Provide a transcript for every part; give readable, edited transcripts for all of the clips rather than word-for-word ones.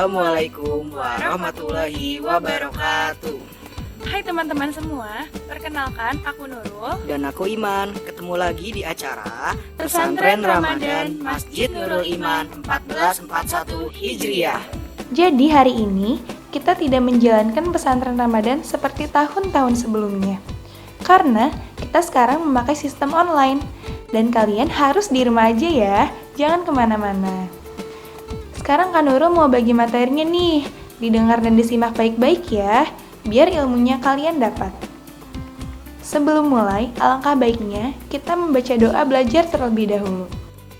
Assalamualaikum warahmatullahi wabarakatuh. Hai teman-teman semua, perkenalkan aku Nurul Dan aku Iman, ketemu lagi di acara Pesantren Ramadan Masjid Nurul Iman 1441 Hijriah. Jadi hari ini kita tidak menjalankan pesantren Ramadan seperti tahun-tahun sebelumnya. Karena kita sekarang memakai sistem online. Dan kalian harus di rumah aja ya, jangan kemana-mana. Sekarang Kak Nurul mau bagi materinya nih, didengar dan disimak baik-baik ya, biar ilmunya kalian dapat. Sebelum mulai, alangkah baiknya kita membaca doa belajar terlebih dahulu.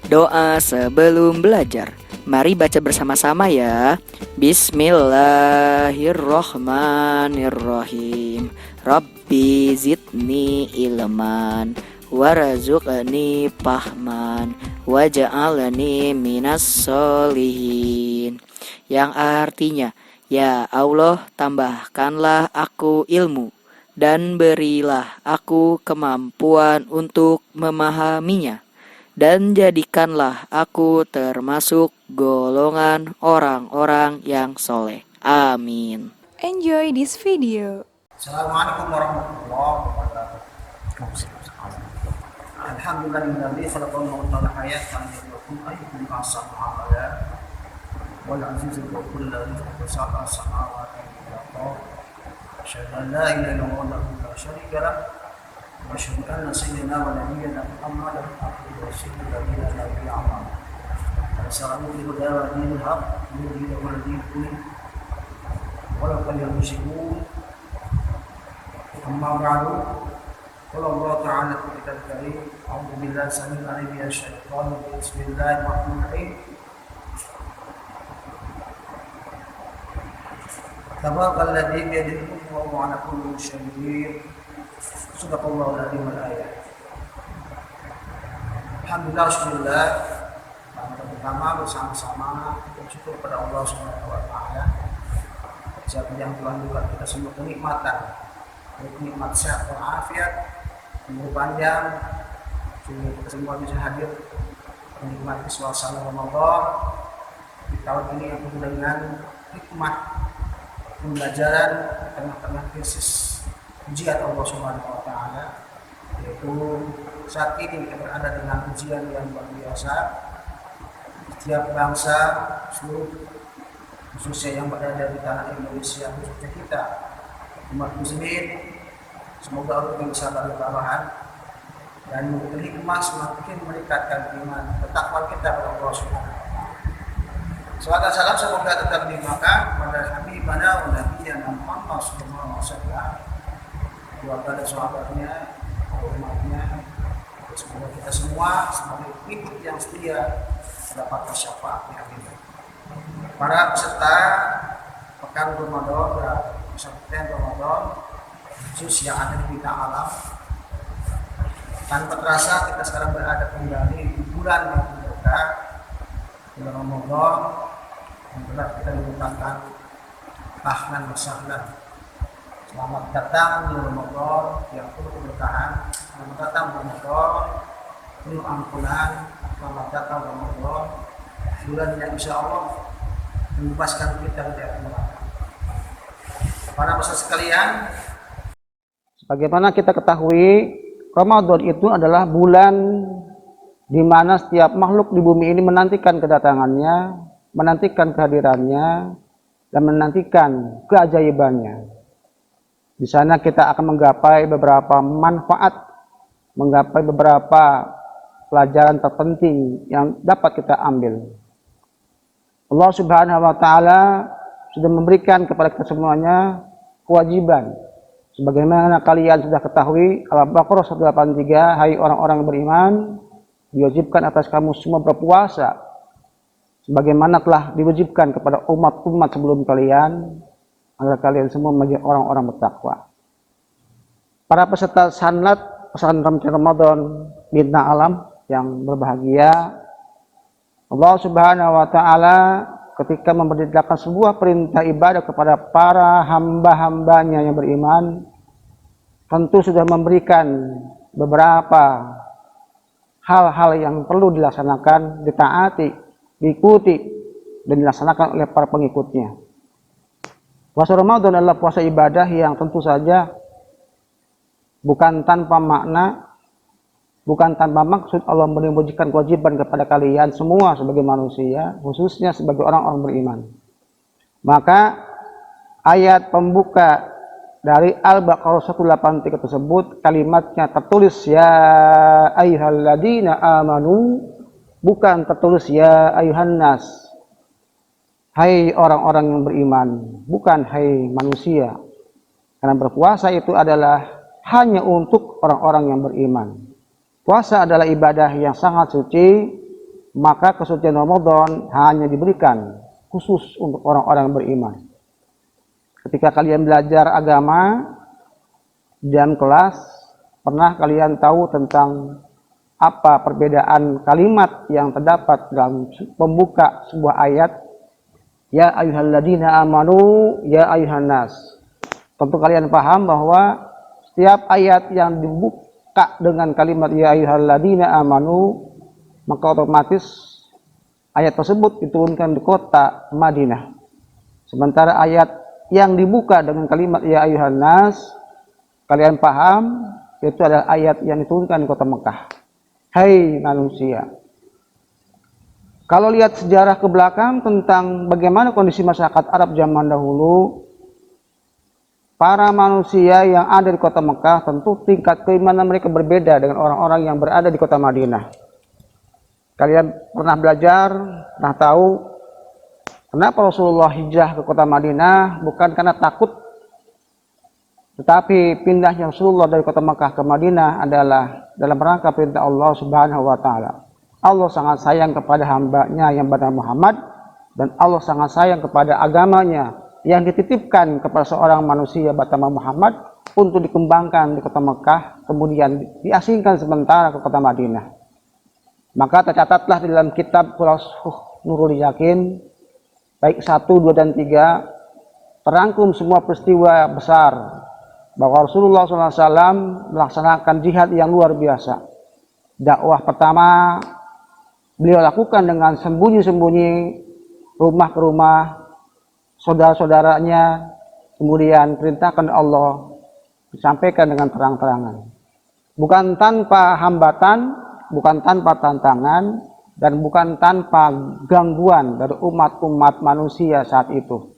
Doa sebelum belajar. Mari baca bersama-sama ya. Bismillahirrohmanirrohim. Rabbi zidni ilman warzuqni fahman waj'alni minas solihin. Yang artinya, ya Allah, tambahkanlah aku ilmu dan berilah aku kemampuan untuk memahaminya, dan jadikanlah aku termasuk golongan orang-orang yang soleh. Amin. Enjoy this video. Assalamualaikum warahmatullahi wabarakatuh. Alhamdulillahilladzi khalaqal mauta wal hayata liyabluwakum ayyukum ahsanu amala. Wal azizul ghafurul ladzi khalaqa sab'a samawati wal arda. Asyhadu an la ilaha illallah wahdahu la syarika lah. Wa asyhadu anna sayyidina wa nabiyyana Muhammadan abduhu wa rasuluhu la nabiyya ba'dahu. Assalamu alaikum warahmatullahi wabarakatuh. Walau kalian musyikum. Amma ba'du. Qala Allah Ta'ala fi kitab karim, a'udzu billahi samil alim minasy syaithanir rajim. Bismillahirrahmanirrahim. Tabarakalladzi bi yadihi mulku wa huwa 'ala kulli syai'in qadir. Subhanallahul adzim wal ayat. Alhamdulillah, syukurlah. Pertama bersama-sama bersyukur kepada Allah Subhanahu wa taala. Siapa yang telah memberikan kita semua kenikmatan, nikmat sehat walafiat, umur panjang, sehingga kita semua bisa hadir menikmati suasana Ramadan di tahun ini yang penuh dengan hikmah pembelajaran di tengah-tengah krisis ujian Allah Subhanahu wa taala, yaitu saat ini kita berada dengan ujian yang luar biasa. Setiap bangsa, seluruh khususnya yang berada di tanah Indonesia, khususnya kita umat muslimin, semoga Allah bisa bertahan dan memberi hikmah semakin meningkatkan iman ketakwaan kita kepada Allah Subhanahu wa taala. Salawat salam semoga tetap dilimpahkan kepada habibana wa nabiyana Muhammad sallallahu alaihi wasallam, keluarga dan sahabatnya, umatnya. Semoga kita semua sebagai pengikut yang setia mendapat syafaatnya. Amin. Para peserta pekan Ramadan dan pesantren Ramadan khusus yang ada di bidang alam, tanpa terasa kita sekarang berada kembali di bulan yang berkah, bulan Ramadan, yang telah kita mengucapkan ahlan wa sahlan. Selamat datang di Ramadan yang penuh keberkahan. Selamat datang Ramadan penuh ampunan. Selamat datang Ramadan, bulan yang insya Allah membebaskan kita dari neraka. Para peserta sekalian, sebagaimana kita ketahui, Ramadan itu adalah bulan di mana setiap makhluk di bumi ini menantikan kedatangannya, menantikan kehadirannya, dan menantikan keajaibannya. Di sana kita akan menggapai beberapa manfaat, menggapai beberapa pelajaran terpenting yang dapat kita ambil. Allah Subhanahu wa taala sudah memberikan kepada kita semuanya kewajiban. Sebagaimana kalian sudah ketahui, Al-Baqarah 183, hai orang-orang yang beriman, diwajibkan atas kamu semua berpuasa sebagaimana telah diwajibkan kepada umat-umat sebelum kalian, agar kalian semua menjadi orang-orang bertakwa. Para peserta sanlat pesantren Ramadan Bintang Alam yang berbahagia, Allah Subhanahu wa taala ketika memberitakan sebuah perintah ibadah kepada para hamba-hambanya yang beriman, tentu sudah memberikan beberapa hal-hal yang perlu dilaksanakan, ditaati, diikuti dan dilaksanakan oleh para pengikutnya. Puasa Ramadan adalah puasa ibadah yang tentu saja bukan tanpa makna, bukan tanpa maksud Allah menunjukkan kewajiban kepada kalian semua sebagai manusia, khususnya sebagai orang-orang beriman. Maka ayat pembuka dari Al-Baqarah 183 tersebut kalimatnya tertulis ya ayyuhalladzina amanu, bukan tertulis ya ayyuhan nas, hai orang-orang yang beriman, bukan hai manusia. Karena berpuasa itu adalah hanya untuk orang-orang yang beriman. Puasa adalah ibadah yang sangat suci, maka kesucian Ramadan hanya diberikan khusus untuk orang-orang yang beriman. Ketika kalian belajar agama dan kelas, pernah kalian tahu tentang apa perbedaan kalimat yang terdapat dalam pembuka sebuah ayat? Ya ayyuhalladzina amanu, ya ayyuhan nas. Tentu kalian paham bahwa setiap ayat yang dibuka dengan kalimat ya ayyuhalladzina amanu, maka otomatis ayat tersebut diturunkan di kota Madinah. Sementara ayat yang dibuka dengan kalimat ya ayyuhan nas, kalian paham, itu adalah ayat yang diturunkan di kota Mekah. Hai manusia. Kalau lihat sejarah ke belakang tentang bagaimana kondisi masyarakat Arab zaman dahulu, para manusia yang ada di kota Mekah tentu tingkat keimanan mereka berbeda dengan orang-orang yang berada di kota Madinah. Kalian pernah belajar, pernah tahu kenapa Rasulullah hijrah ke kota Madinah? Bukan karena takut, tetapi pindahnya Rasulullah dari kota Mekah ke Madinah adalah dalam rangka perintah Allah Subhanahu wa Ta'ala. Allah sangat sayang kepada hambanya yang bernama Muhammad, dan Allah sangat sayang kepada agamanya yang dititipkan kepada seorang manusia bernama Muhammad untuk dikembangkan di kota Mekah, kemudian diasingkan sementara ke kota Madinah. Maka tercatatlah di dalam kitab Khulasatul Nurul Yakin, baik 1, 2, dan 3, terangkum semua peristiwa besar bahwa Rasulullah SAW melaksanakan jihad yang luar biasa. Dakwah pertama beliau lakukan dengan sembunyi-sembunyi, rumah ke rumah saudara-saudaranya, kemudian perintahkan Allah disampaikan dengan terang-terangan. Bukan tanpa hambatan, bukan tanpa tantangan, dan bukan tanpa gangguan dari umat-umat manusia saat itu.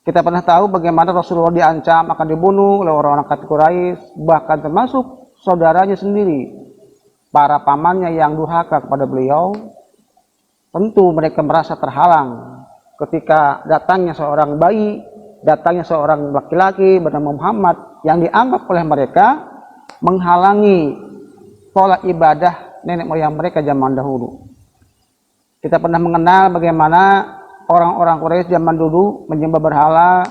Kita pernah tahu bagaimana Rasulullah diancam akan dibunuh oleh orang-orang kafir Quraisy, bahkan termasuk saudaranya sendiri. Para pamannya yang durhaka kepada beliau, tentu mereka merasa terhalang ketika datangnya seorang bayi, datangnya seorang laki-laki bernama Muhammad yang dianggap oleh mereka menghalangi pola ibadah nenek moyang mereka zaman dahulu. Kita pernah mengenal bagaimana orang-orang Quraisy zaman dulu menyembah berhala.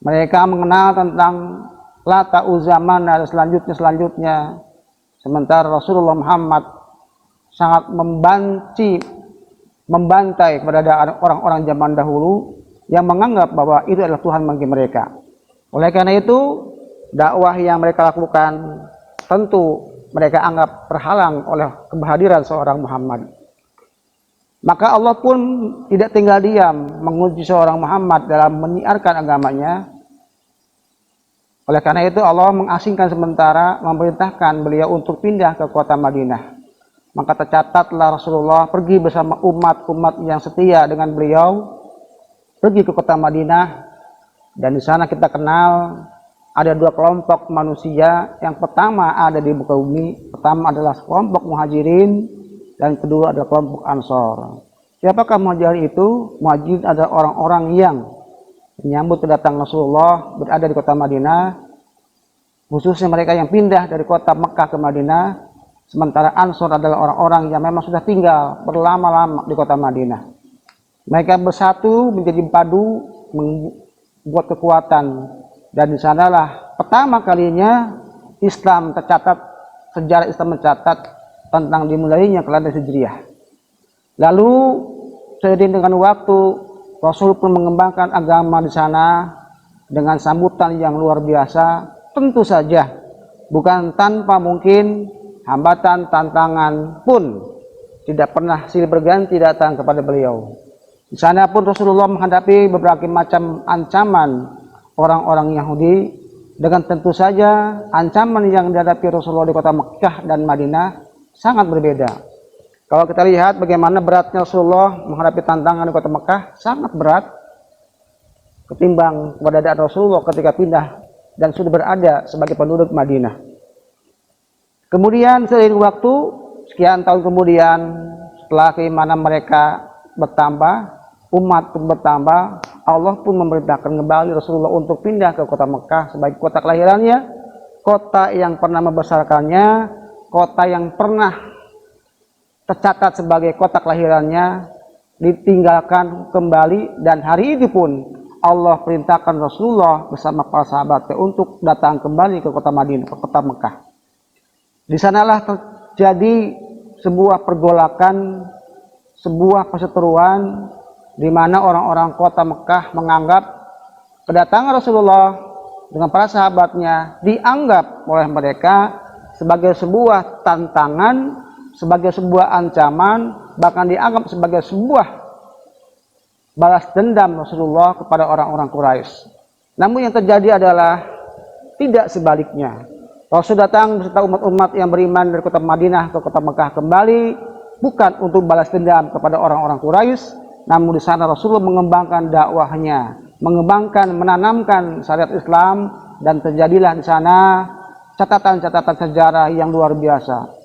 Mereka mengenal tentang Lata, Uzza, Manat, dan selanjutnya. Sementara Rasulullah Muhammad sangat membantai kepada orang-orang zaman dahulu yang menganggap bahwa itu adalah Tuhan bagi mereka. Oleh karena itu, dakwah yang mereka lakukan tentu mereka anggap terhalang oleh kehadiran seorang Muhammad. Maka Allah pun tidak tinggal diam menguji seorang Muhammad dalam menyiarkan agamanya. Oleh karena itu Allah mengasingkan sementara, memerintahkan beliau untuk pindah ke kota Madinah. Maka tercatatlah Rasulullah pergi bersama umat-umat yang setia dengan beliau, pergi ke kota Madinah, dan di sana kita kenal ada dua kelompok manusia. Yang pertama ada di muka bumi, pertama adalah kelompok Muhajirin, dan kedua adalah kelompok Ansor. Siapakah Muhajirin itu? Muhajirin adalah orang-orang yang menyambut kedatangan Rasulullah berada di kota Madinah, khususnya mereka yang pindah dari kota Mekah ke Madinah. Sementara Ansor adalah orang-orang yang memang sudah tinggal berlama-lama di kota Madinah. Mereka bersatu menjadi padu, membuat kekuatan, dan di sanalah pertama kalinya Islam tercatat, sejarah Islam mencatat tentang dimulainya kalender Hijriah. Lalu seiring dengan waktu, Rasul pun mengembangkan agama di sana dengan sambutan yang luar biasa. Tentu saja bukan tanpa mungkin hambatan, tantangan pun tidak pernah silih berganti datang kepada beliau. Di sana pun Rasulullah menghadapi berbagai macam ancaman orang-orang Yahudi, dengan tentu saja ancaman yang dihadapi Rasulullah di kota Mekkah dan Madinah sangat berbeda. Kalau kita lihat bagaimana beratnya Rasulullah menghadapi tantangan di kota Mekkah, sangat berat ketimbang keberadaan Rasulullah ketika pindah dan sudah berada sebagai penduduk Madinah. Kemudian seiring waktu, sekian tahun kemudian, setelah keimanan mereka bertambah, umat pun bertambah, Allah pun memerintahkan kembali Rasulullah untuk pindah ke kota Mekkah sebagai kota kelahirannya, kota yang pernah membesarkannya, kota yang pernah tercatat sebagai kota kelahirannya, ditinggalkan kembali, dan hari ini pun Allah perintahkan Rasulullah bersama para sahabatnya untuk datang kembali ke kota Madinah, ke kota Mekkah. Di sanalah terjadi sebuah pergolakan, sebuah perseteruan, di mana orang-orang kota Mekkah menganggap kedatangan Rasulullah dengan para sahabatnya dianggap oleh mereka sebagai sebuah tantangan, sebagai sebuah ancaman, bahkan dianggap sebagai sebuah balas dendam Rasulullah kepada orang-orang Quraisy. Namun yang terjadi adalah tidak sebaliknya. Rasul datang beserta umat-umat yang beriman dari kota Madinah ke kota Mekkah kembali bukan untuk balas dendam kepada orang-orang Quraisy, namun di sana Rasulullah mengembangkan dakwahnya, mengembangkan, menanamkan syariat Islam, dan terjadilah di sana catatan-catatan sejarah yang luar biasa.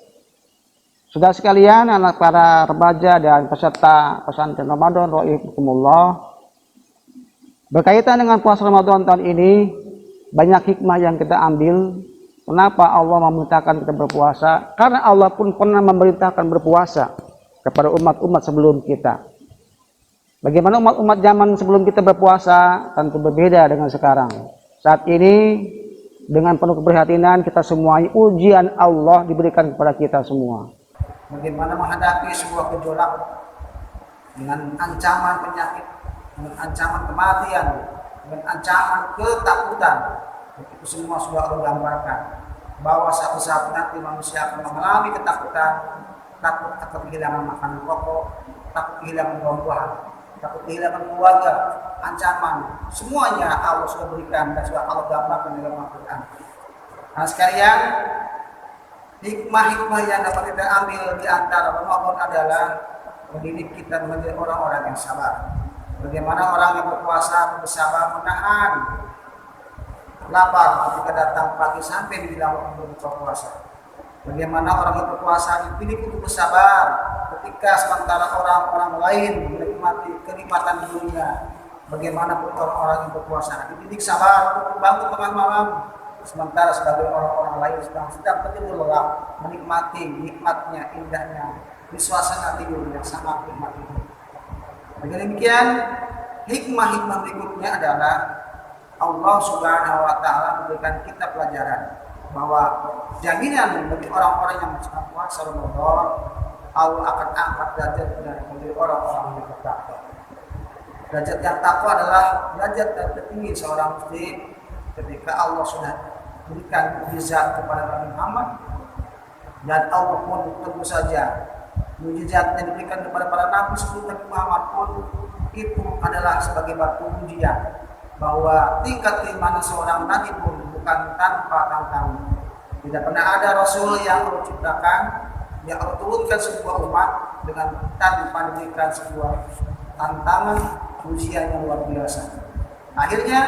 Saudara sekalian, anak para remaja dan peserta pesantren Ramadan rahimakumullah, berkaitan dengan puasa Ramadan tahun ini, banyak hikmah yang kita ambil. Kenapa Allah memerintahkan kita berpuasa? Karena Allah pun pernah memerintahkan berpuasa kepada umat-umat sebelum kita. Bagaimana umat-umat zaman sebelum kita berpuasa? Tentu berbeda dengan sekarang. Saat ini dengan penuh keprihatinan kita semua, ujian Allah diberikan kepada kita semua. Bagaimana menghadapi sebuah gejolak dengan ancaman penyakit, dengan ancaman kematian, dengan ancaman ketakutan. Itu semua sudah Allah gambarkan bahwa suatu saat nanti manusia akan mengalami ketakutan, takut akan kehilangan makanan pokok, takut kehilangan buah-buahan, takut kehilangan keluarga, ancaman, semuanya Allah sudah berikan dan sudah Allah gambarkan dalam Al-Quran. Nah sekalian, hikmah-hikmah yang dapat kita ambil di antara Ramadan adalah mendidik kita menjadi orang-orang yang sabar. Bagaimana orang yang berpuasa bersabar menahan lapar ketika datang pagi sampai dibilang waktu berbuka puasa. Bagaimana orang yang berpuasa dipilih untuk bersabar ketika sementara orang-orang lain menikmati kenikmatan di dunia. Bagaimana pun orang-orang yang berpuasa dididik sabar untuk bangun tengah malam, sementara sebagai orang-orang lain sedang tertidur lelap menikmati nikmatnya, indahnya di suasana tidur yang sangat nikmat itu. Dengan demikian, hikmah-hikmah berikutnya adalah Allah Subhanahu wa Ta'ala memberikan kita pelajaran bahwa jaminan bagi orang-orang yang sedang puasa Ramadan, Allah akan angkat derajatnya menjadi orang-orang yang bertakwa. Derajat yang takwa adalah derajat yang tertinggi seorang muslim ketika Allah sudah berikan mukjizat kepada Nabi Muhammad, dan Allah pun tentu saja mukjizat yang diberikan kepada para nabi sebelum Nabi Muhammad pun itu adalah sebagai batu ujian bahwa tingkat keimanan seorang nabi pun bukan tanpa tantangan. Tidak pernah ada rasul yang Allah ciptakan, yang Allah turunkan sebuah umat dengan tanpa diberikan sebuah tantangan ujian yang luar biasa. Akhirnya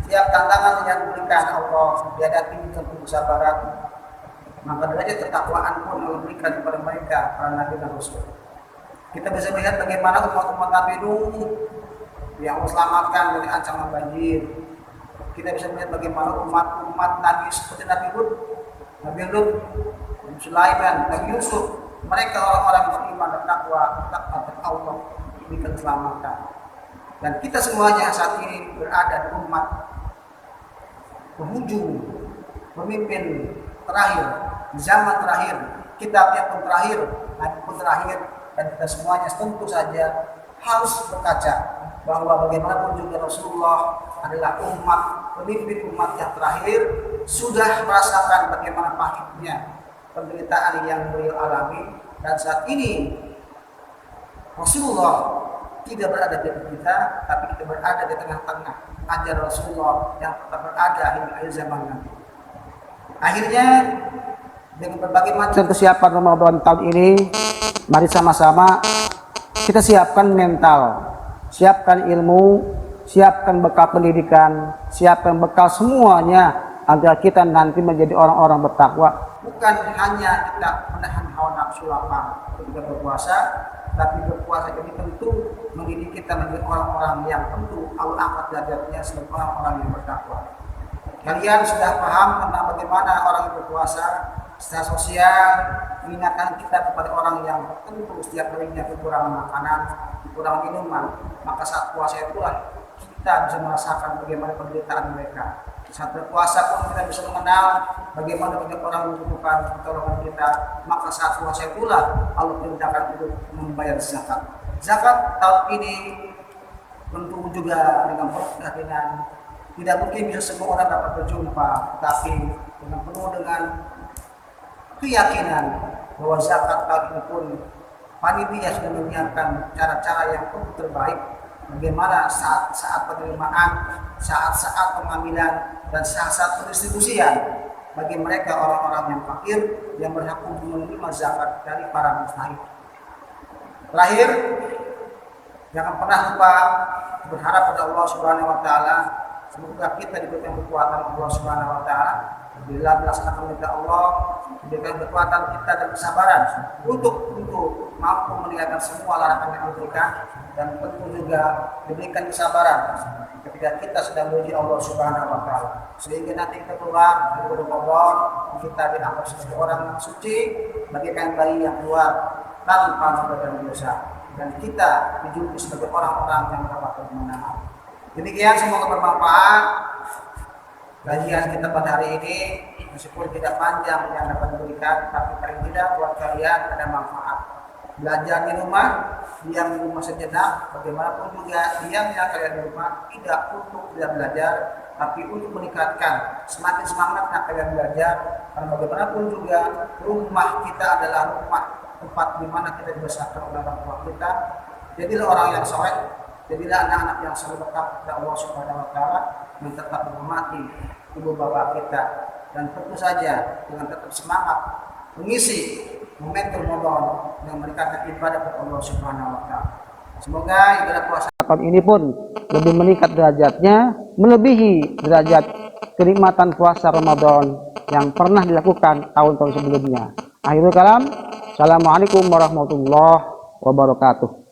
tiap tantangan yang diberikan Allah dihadapi dengan kesabaran, maka derajat ketakwaan pun Allah berikan kepada mereka, para nabi dan rasul. Kita bisa melihat bagaimana umat-umat Nabi Nuh yang Allah selamatkan dari ancaman banjir. Kita bisa melihat bagaimana umat-umat Nabi seperti Nabi Hud, Nabi Lut, Nabi Sulaiman, Nabi Yusuf, mereka orang-orang beriman dan takwa kepada Allah diberikan keselamatan. Dan kita semuanya saat ini berada di umat penghujung, pemimpin terakhir, zaman terakhir, kitabnya pun terakhir, nabi pun terakhir, dan kita semuanya tentu saja harus berkaca bahwa bagaimanapun juga Rasulullah adalah umat, pemimpin umat yang terakhir, sudah merasakan bagaimana pahitnya penderitaan yang beliau alami, Dan saat ini Rasulullah tidak berada di dekat kita, tapi kita berada di tengah-tengah ajar Rasulullah yang tetap berada hingga akhir zaman nanti. Akhirnya dengan berbagai macam kesiapan Ramadan tahun ini, mari sama-sama kita siapkan mental, siapkan ilmu, siapkan bekal pendidikan, siapkan bekal semuanya agar kita nanti menjadi orang-orang bertakwa. Bukan hanya kita menahan hawa nafsu lapar ketika berpuasa, tapi berpuasa ini tentu mendidik kita menjadi orang-orang yang tentu Allah angkat derajatnya sebagai orang-orang yang bertakwa. Kalian sudah paham tentang bagaimana orang yang berpuasa secara sosial, mengingatkan kita kepada orang yang tentu setiap harinya kekurangan makanan, kekurangan minuman, maka saat puasa itulah kita bisa merasakan bagaimana penderitaan mereka. Saat berpuasa pun kita bisa mengenal bagaimana banyak orang membutuhkan pertolongan kita, maka saat puasa itulah Allah perintahkan untuk membayar zakat. Zakat tahun ini tentu juga dengan penuh keyakinan. Tidak mungkin bisa semua orang dapat berjumpa, tapi dengan penuh dengan keyakinan bahwa zakat tahun ini pun panitia sudah menyiapkan cara-cara yang terbaik. Bagaimana saat penerimaan, saat pengambilan, dan saat pendistribusian bagi mereka orang-orang yang fakir yang berhak untuk menerima zakat dari para mustahik. Terakhir, jangan pernah lupa berharap pada Allah Subhanahu Wa Taala. Semoga kita diberikan kekuatan Allah Subhanahu Wa Taala bila melaksanakan perintah Allah, diberikan kekuatan kita dan kesabaran untuk mampu meninggalkan semua larangan yang Allah berikan, dan tentu juga diberikan kesabaran ketika kita sedang memuji Allah Subhanahu Wa Taala, sehingga nanti kita keluar dari Ramadan kita dianggap sebagai orang yang suci, bagaikan bayi yang keluar tanpa noda dan dosa, dan kita dijuluki sebagai orang-orang yang mendapatkan kemenangan. Demikian, semoga bermanfaat kajian kita pada hari ini, meskipun tidak panjang yang dapat diberikan, tapi paling tidak buat kalian ada manfaat. Belajar di rumah, diam di rumah sejenak, bagaimanapun juga diamnya kalian di rumah tidak untuk tidak belajar, tapi untuk meningkatkan semakin semangatnya kalian belajar. Karena bagaimanapun juga rumah kita adalah rumah tempat di mana kita dibesarkan oleh orang tua kita. Jadilah orang yang soleh, jadilah anak-anak yang selalu bertakwa kepada Allah Subhanahu Wa Taala, yang tetap menghormati ibu bapak kita, dan tentu saja dengan tetap semangat mengisi momentum Ramadan yang meningkatkan ibadah kepada Allah Subhanahu Wa Taala. Semoga ibadah puasa tahun ini pun lebih meningkat derajatnya, melebihi derajat kenikmatan puasa Ramadan yang pernah dilakukan tahun-tahun sebelumnya. Akhirul kalam, assalamualaikum warahmatullahi wabarakatuh.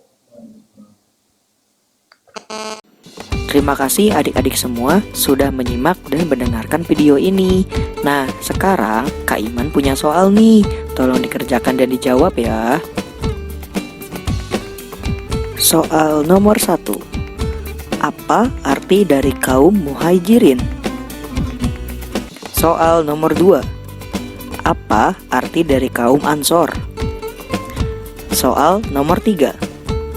Terima kasih adik-adik semua sudah menyimak dan mendengarkan video ini. Nah, sekarang Kak Iman punya soal nih. Tolong dikerjakan dan dijawab ya. Soal nomor 1. Apa arti dari kaum muhajirin? Soal nomor 2. Apa arti dari kaum ansor? Soal nomor 3.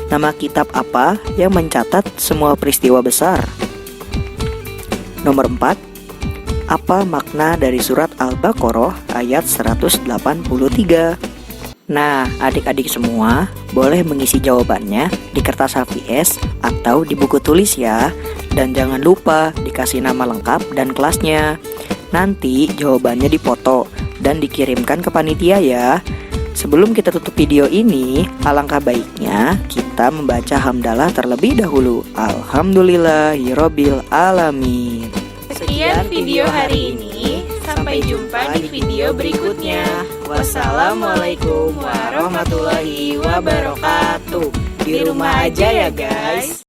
Nama kitab apa yang mencatat semua peristiwa besar? Nomor 4. Apa makna dari surat Al-Baqarah ayat 183? Nah, adik-adik semua boleh mengisi jawabannya di kertas HVS atau di buku tulis ya. Dan jangan lupa dikasih nama lengkap dan kelasnya. Nanti jawabannya dipoto dan dikirimkan ke panitia ya. Sebelum kita tutup video ini, alangkah baiknya kita membaca hamdalah terlebih dahulu. Alhamdulillahirabbil alamin. Sekian video hari ini. Sampai jumpa di video berikutnya. Wassalamualaikum warahmatullahi wabarakatuh. Di rumah aja ya guys.